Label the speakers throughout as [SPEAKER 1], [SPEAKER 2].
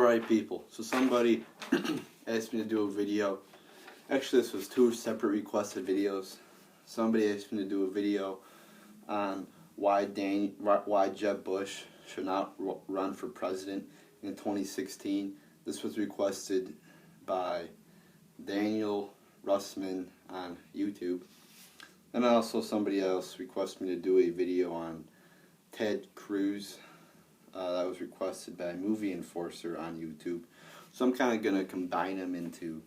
[SPEAKER 1] Alright people, so somebody asked me to do a video. Actually this was two separate requested videos. Somebody asked me to do a video on why Jeb Bush should not run for president in 2016. This was requested by Daniel Russman on YouTube. And also somebody else requested me to do a video on Ted Cruz. That was requested by Movie Enforcer on YouTube. So I'm kind of going to combine them into,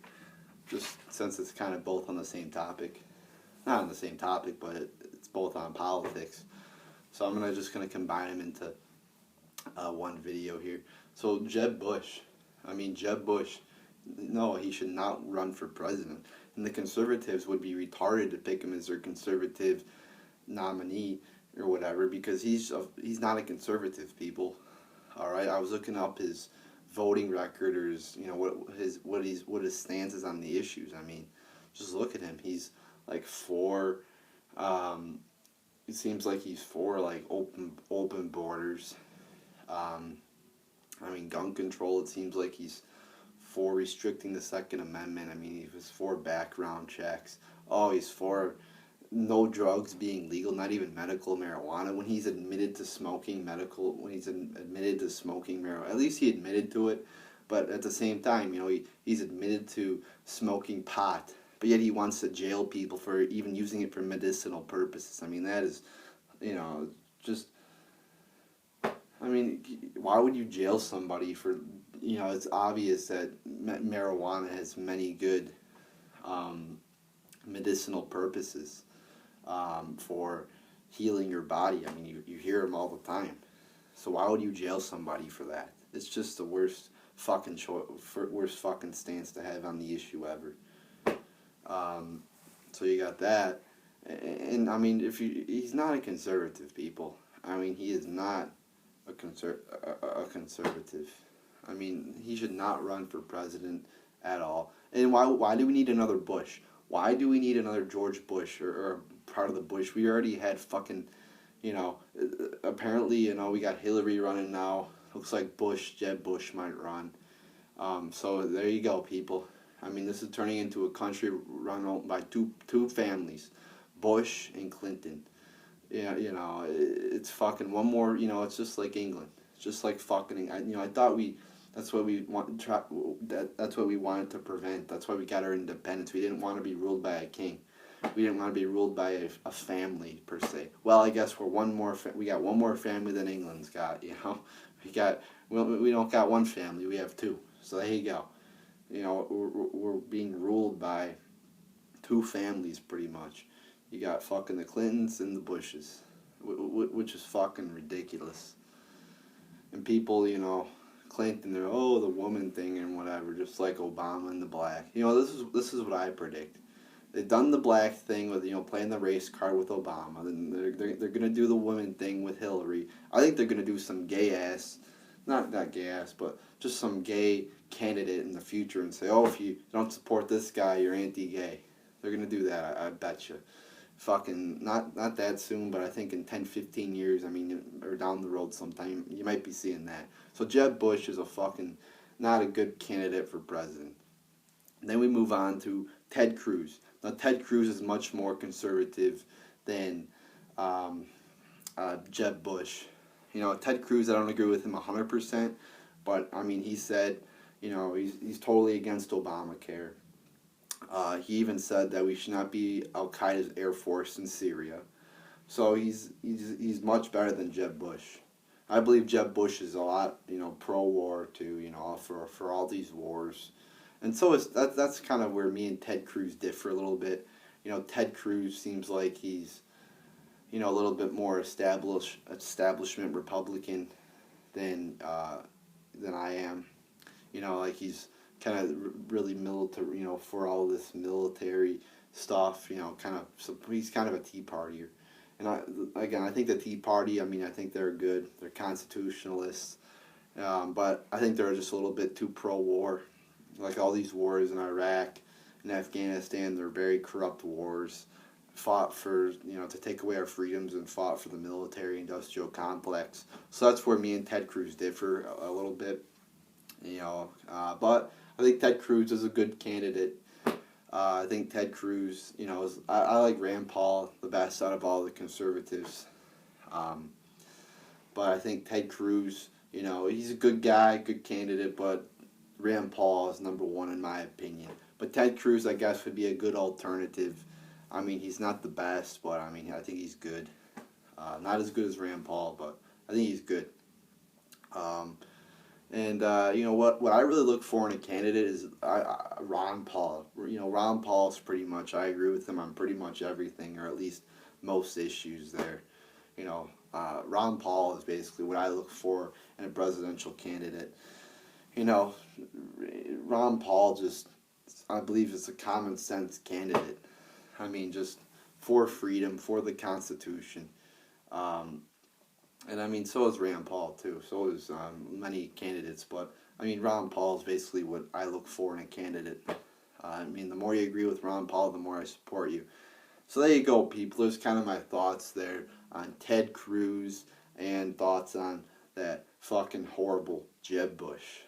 [SPEAKER 1] just since it's kind of both on the same topic. Not on the same topic, but it's both on politics. So I'm just going to combine them into one video here. So Jeb Bush, no, he should not run for president. And the conservatives would be retarded to pick him as their conservative nominee or whatever, because he's not a conservative, people. All right, I was looking up his voting record, or his, what his stance is on the issues. I mean, just look at him. He's like for, it seems like he's for like open borders. I mean, gun control. It seems like he's for restricting the Second Amendment. I mean, he was for background checks. Oh, he's for no drugs being legal, not even medical marijuana. When he's admitted to smoking admitted to smoking marijuana, at least he admitted to it. But at the same time, he's admitted to smoking pot, but yet he wants to jail people for even using it for medicinal purposes. I mean, that is, just, I mean, why would you jail somebody for, it's obvious that marijuana has many good medicinal purposes for healing your body. I mean, you hear them all the time. So why would you jail somebody for that? It's just the worst fucking stance to have on the issue ever. So you got that, and I mean, he's not a conservative, people. I mean, he is not a conservative. I mean, he should not run for president at all. And why do we need another Bush? Why do we need another George Bush or part of the Bush? We already had fucking, apparently, we got Hillary running now. Looks like Jeb Bush might run. So there you go, people. I mean, this is turning into a country run by two families, Bush and Clinton. Yeah, it's fucking one more. It's just like England. It's just like fucking. I thought that's what we that's what we wanted to prevent. That's why we got our independence. We didn't want to be ruled by a king. We didn't want to be ruled by a family per se. Well, I guess we got one more family than England's got. We don't got one family. We have two. So there you go. We're being ruled by two families pretty much. You got fucking the Clintons and the Bushes, which is fucking ridiculous. And people, Clinton, they're, the woman thing and whatever, just like Obama and the black. This is what I predict. They've done the black thing with, playing the race card with Obama. Then they're gonna do the woman thing with Hillary. I think they're gonna do some gay ass, not gay ass, but just some gay candidate in the future and say, if you don't support this guy, you're anti-gay. They're gonna do that, I bet you. Fucking not that soon, but I think in 10-15 years, or down the road sometime, you might be seeing that. So Jeb Bush is not a good candidate for president. And then we move on to Ted Cruz. Now Ted Cruz is much more conservative than Jeb Bush. Ted Cruz, I don't agree with him 100%, but he said, he's totally against Obamacare. He even said that we should not be Al-Qaeda's air force in Syria. So he's much better than Jeb Bush. I believe Jeb Bush is a lot, pro-war too, for all these wars. And so that's kind of where me and Ted Cruz differ a little bit. Ted Cruz seems like he's, a little bit more establishment Republican than I am. Like he's kind of really military, for all this military stuff, so he's kind of a Tea Partier. And I think the Tea Party, I think they're good, they're constitutionalists, but I think they're just a little bit too pro-war. Like all these wars in Iraq and Afghanistan, they're very corrupt wars, fought for, to take away our freedoms and fought for the military-industrial complex. So that's where me and Ted Cruz differ a little bit. But I think Ted Cruz is a good candidate. I think Ted Cruz, I like Rand Paul the best out of all the conservatives. Um, but I think Ted Cruz, he's a good guy, good candidate, but Rand Paul is number one in my opinion. But Ted Cruz, I guess, would be a good alternative. I mean, he's not the best, but I mean, I think he's good. Not as good as Rand Paul, but I think he's good. Um, what I really look for in a candidate is Ron Paul. Ron Paul's pretty much, I agree with him on pretty much everything, or at least most issues there. Ron Paul is basically what I look for in a presidential candidate. Ron Paul I believe, is a common sense candidate. I mean, just for freedom, for the Constitution. And I mean, so is Rand Paul too. So is many candidates. But I mean, Ron Paul is basically what I look for in a candidate. I mean, the more you agree with Ron Paul, the more I support you. So there you go, people. There's kind of my thoughts there on Ted Cruz and thoughts on that fucking horrible Jeb Bush.